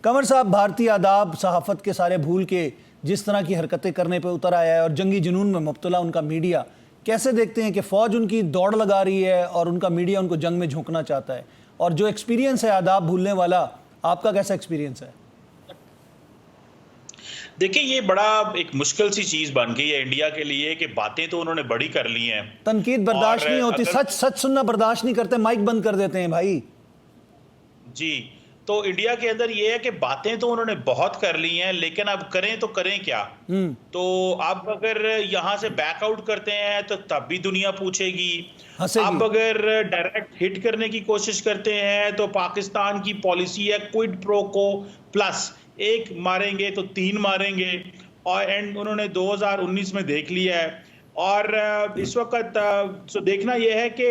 कंवर साहब, भारतीय आदाब सहाफ़त के सारे भूल के जिस तरह की हरकतें करने पे उतर आया है और जंगी जुनून में मुब्तला उनका मीडिया, कैसे देखते हैं कि फ़ौज उनकी दौड़ लगा रही है और उनका मीडिया उनको जंग में झोंकना चाहता है? और जो एक्सपीरियंस है आदाब भूलने वाला, आपका कैसा एक्सपीरियंस है? देखिए, ये बड़ा एक मुश्किल सी चीज बन गई है इंडिया के लिए कि बातें तो उन्होंने बड़ी कर ली हैं। तनकीद बर्दाश्त नहीं होती, सच सच सुनना बर्दाश्त नहीं करते, माइक बंद कर देते हैं भाई जी। तो इंडिया के अंदर ये है कि बातें तो उन्होंने बहुत कर ली हैं, लेकिन अब करें तो करें क्या? तो अब अगर यहाँ से बैकआउट करते हैं तो तब भी दुनिया पूछेगी। अब अगर डायरेक्ट हिट करने की कोशिश करते हैं तो पाकिस्तान की पॉलिसी है क्विड प्रो को प्लस, एक मारेंगे तो 3 मारेंगे, और एंड उन्होंने 2019 में देख लिया है। और इस वक्त देखना यह है कि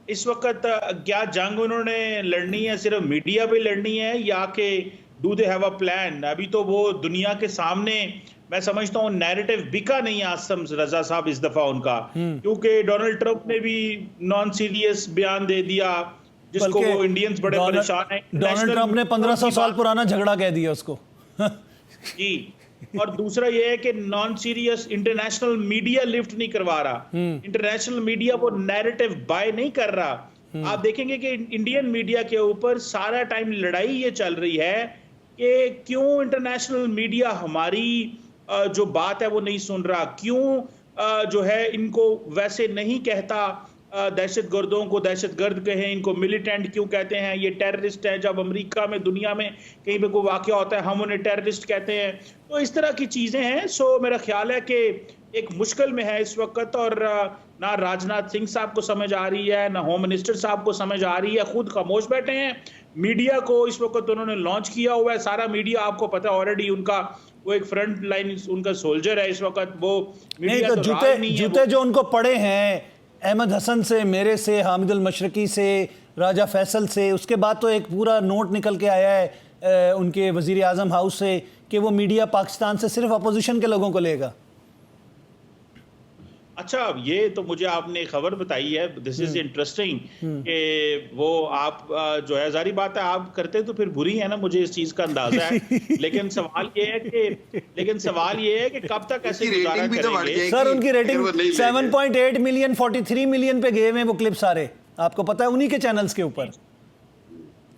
इस वक्त क्या जंग उन्होंने लड़नी है, सिर्फ मीडिया पे लड़नी है, या कि do they have a plan? अभी तो वो दुनिया के सामने, मैं समझता हूँ नैरेटिव बिका नहीं आसम रजा साहब इस दफा उनका, क्योंकि डोनाल्ड ट्रंप ने भी नॉन सीरियस बयान दे दिया जिसको वो इंडियंस बड़े परेशान हैं। डोनाल्ड ट्रंप ने 1500 साल पुराना झगड़ा कह दिया उसको जी। और दूसरा ये है कि non serious international media lift नहीं करवा रहा, इंटरनेशनल मीडिया वो नैरेटिव बाय नहीं कर रहा। आप देखेंगे कि इंडियन मीडिया के ऊपर सारा टाइम लड़ाई ये चल रही है कि क्यों इंटरनेशनल मीडिया हमारी जो बात है वो नहीं सुन रहा, क्यों जो है इनको वैसे नहीं कहता, दहशत गर्दों को दहशतगर्द कहें, इनको मिलिटेंट क्यों कहते हैं, ये टेररिस्ट है। जब अमेरिका में दुनिया में कहीं पे कोई वाकया होता है हम उन्हें टेररिस्ट कहते हैं। तो इस तरह की चीजें हैं। सो मेरा ख्याल है कि एक मुश्किल में है इस वक्त, और ना राजनाथ सिंह साहब को समझ आ रही है, ना होम मिनिस्टर साहब को समझ आ रही है, खुद खामोश बैठे हैं। मीडिया को इस वक्त उन्होंने लॉन्च किया हुआ है, सारा मीडिया आपको पता है ऑलरेडी उनका वो एक फ्रंट लाइन उनका सोल्जर है इस वक्त। वो मीडिया तो जूते जो उनको पड़े हैं अहमद हसन से, मेरे से, हामिद अल मशरकी से, राजा फैसल से, उसके बाद तो एक पूरा नोट निकल के आया है उनके वज़ीर आज़म हाउस से कि वो मीडिया पाकिस्तान से सिर्फ अपोजिशन के लोगों को लेगा। अच्छा, ये तो मुझे आपने खबर बताई है, दिस इज इंटरेस्टिंग कि वो आप जो है, जारी बात है आप करते तो फिर बुरी है ना, मुझे इस चीज का अंदाजा है। लेकिन सवाल ये है कि कब तक ऐसे गुजारा करेंगे? सर उनकी रेटिंग 7.8 मिलियन 43 मिलियन पे गए हैं वो क्लिप सारे, आपको पता है, उन्हीं के चैनल्स के ऊपर।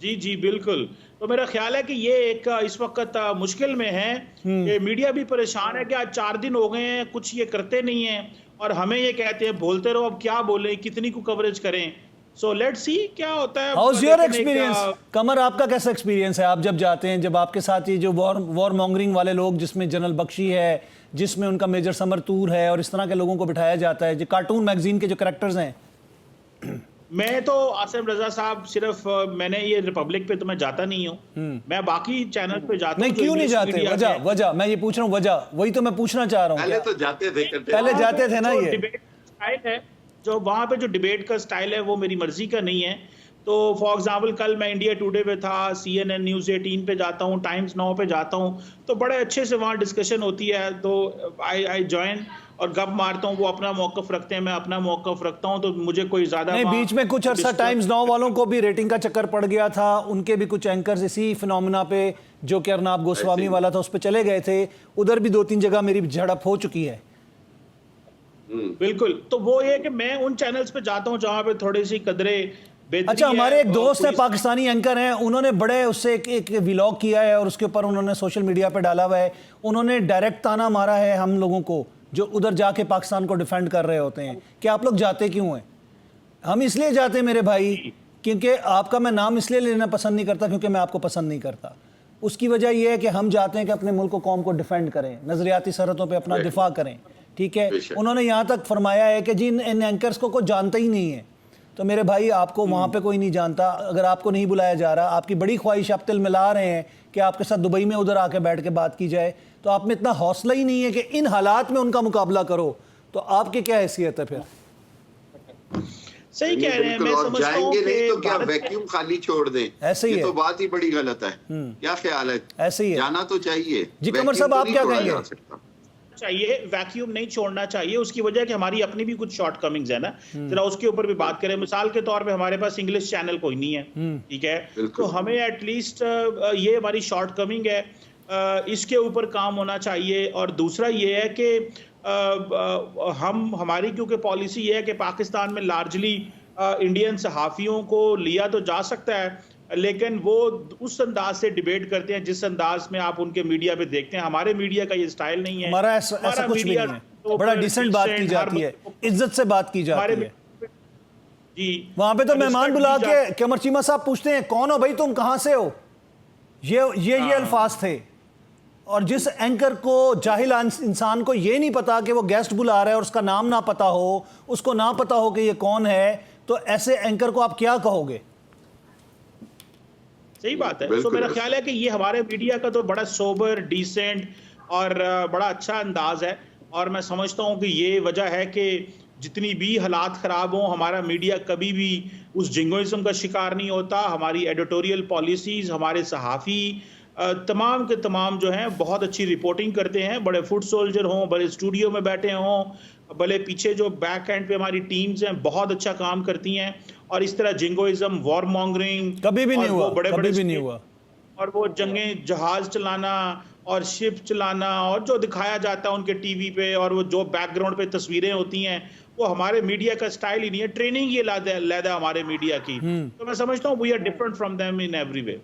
जी जी बिल्कुल। तो मेरा ख्याल है कि ये एक इस वक्त मुश्किल में है कि मीडिया भी परेशान है कि आज 4 दिन हो गए हैं कुछ ये करते नहीं है, और हमें ये कहते हैं बोलते रहो, अब क्या बोलें, कितनी को कवरेज करें। सो लेट्स सी क्या होता है। How is your experience? कमर, आपका कैसा एक्सपीरियंस है? आप जब जाते हैं, जब आपके साथ ये जो वॉर मॉन्गरिंग वाले लोग, जिसमें जनरल बख्शी है, जिसमें उनका मेजर समर तूर है, और इस तरह के लोगों को बिठाया जाता है, जो कार्टून मैगजीन के जो कैरेक्टर्स हैं। मैं तो आसिम रजा साहब सिर्फ मैंने ये रिपब्लिक पे तो मैं जाता नहीं हूँ, मैं बाकी चैनल पे जाता हूँ। नहीं, क्यों नहीं जाते? वजह मैं ये पूछ रहा हूँ, वजह वही तो मैं पूछना चाह रहा हूँ। पहले तो जाते थे, पहले जाते थे ना। ये डिबेट स्टाइल है, जो वहाँ पे जो डिबेट का स्टाइल है वो मेरी मर्जी का नहीं है। तो फॉर एग्जाम्पल कल मैं इंडिया टुडे पे था, CNN न्यूज़ 18 पे जाता हूँ, टाइम्स नाउ पे जाता हूँ, तो बड़े अच्छे से वहाँ डिस्कशन होती है। तो आई ज्वाइन और गप मारता हूँ, वो अपना मौकफ रखते हैं, मैं अपना मौकफ रखता हूँ, तो मुझे कोई ज्यादा नहीं। बीच में कुछ अर्सा टाइम्स नाउ वालों को भी रेटिंग का चक्कर पड़ गया था, उनके भी कुछ एंकर्स इसी फिनोमिना पे, जो कि अर्नाब गोस्वामी वाला था, उस पर चले गए थे। उधर भी 2-3 जगह मेरी झड़प हो चुकी है। बिल्कुल। तो वो ये कि मैं उन चैनल्स पे जाता हूँ जहाँ पे थोड़ी सी कदरे। अच्छा, हमारे एक दोस्त है, पाकिस्तानी एंकर हैं, उन्होंने बड़े उससे एक व्लॉग किया है और उसके ऊपर उन्होंने सोशल मीडिया पे डाला हुआ है। उन्होंने डायरेक्ट ताना मारा है हम लोगों को जो उधर जाके पाकिस्तान को डिफेंड कर रहे होते हैं कि आप लोग जाते क्यों हैं? हम इसलिए जाते हैं मेरे भाई, क्योंकि आपका मैं नाम इसलिए लेना पसंद नहीं करता क्योंकि मैं आपको पसंद नहीं करता। उसकी वजह यह है कि हम जाते हैं कि अपने मुल्क को, कौम को डिफेंड करें, नजरियाती सरहदों पे अपना दिफा करें। ठीक है, उन्होंने यहाँ तक फरमाया है कि जी इन एंकर्स को कोई जानता ही नहीं है। तो मेरे भाई, आपको वहाँ पे कोई नहीं जानता। अगर आपको नहीं बुलाया जा रहा, आपकी बड़ी ख्वाहिश, आप तिल मिला रहे हैं कि आपके साथ दुबई में उधर आके बैठ के बात की जाए, तो आप में इतना हौसला ही नहीं है कि इन हालात में उनका मुकाबला करो, तो आपकी क्या हैसियत है फिर? सही कह रहे हैं। मैं समझता हूं जाएंगे नहीं तो क्या भारत वैक्यूम खाली छोड़ दें? ऐसे ही ये है। तो बात ही बड़ी गलत है। क्या ख्याल है? ऐसे ही है। जाना तो चाहिए जी कमर साहब, आप क्या कहेंगे? चाहिए, वैक्यूम नहीं छोड़ना चाहिए। उसकी वजह कि हमारी अपनी भी कुछ शॉर्टकमिंग्स है ना, जरा उसके ऊपर भी बात करें। मिसाल के तौर पे हमारे पास इंग्लिश चैनल कोई नहीं है, ठीक है, तो हमें एटलीस्ट ये हमारी शॉर्टकमिंग है, इसके ऊपर काम होना चाहिए। और दूसरा ये है कि हमारी क्योंकि पॉलिसी ये है कि पाकिस्तान में लार्जली इंडियन सहाफ़ियों को लिया तो जा सकता है, लेकिन वो उस अंदाज से डिबेट करते हैं जिस अंदाज में आप उनके मीडिया पे देखते हैं। हमारे मीडिया का ये स्टाइल नहीं है। हमारा ऐसा कुछ भी नहीं है, तो बड़ा डिसेंट बात की जाती है, इज्जत से बात की जाती है। जी, वहां पे तो मेहमान बुला के कमर चीमा साहब पूछते हैं कौन हो भाई, तुम कहां से हो, ये अल्फाज थे। और जिस एंकर को, जाहिल इंसान को ये नहीं पता कि वो गेस्ट बुला रहा है और उसका नाम ना पता हो, उसको ना पता हो कि ये कौन है, तो ऐसे एंकर को आप क्या कहोगे? सही बात है। तो मेरा ख्याल है कि ये हमारे मीडिया का तो बड़ा सोबर, डिसेंट और बड़ा अच्छा अंदाज है। और मैं समझता हूं कि ये वजह है कि जितनी भी हालात ख़राब हों, हमारा मीडिया कभी भी उस जिंगोइज्म का शिकार नहीं होता। हमारी एडिटोरियल पॉलिसीज़, हमारे सहाफ़ी तमाम के तमाम जो हैं बहुत अच्छी रिपोर्टिंग करते हैं, बड़े फुट सोल्जर हों, बड़े स्टूडियो में बैठे हों, भले पीछे जो बैक एंड पे हमारी टीम्स हैं बहुत अच्छा काम करती हैं। और इस तरह जिंगोइज्म, वॉर मॉन्गरिंग कभी भी नहीं हुआ, कभी भी नहीं हुआ। और वो जंगें जहाज चलाना और शिप चलाना और जो दिखाया जाता है उनके टीवी पे, और वो जो बैकग्राउंड पे तस्वीरें होती हैं, वो हमारे मीडिया का स्टाइल ही नहीं है। ट्रेनिंग ये लैदा हमारे मीडिया की। तो मैं समझता हूँ we are different from them in every way.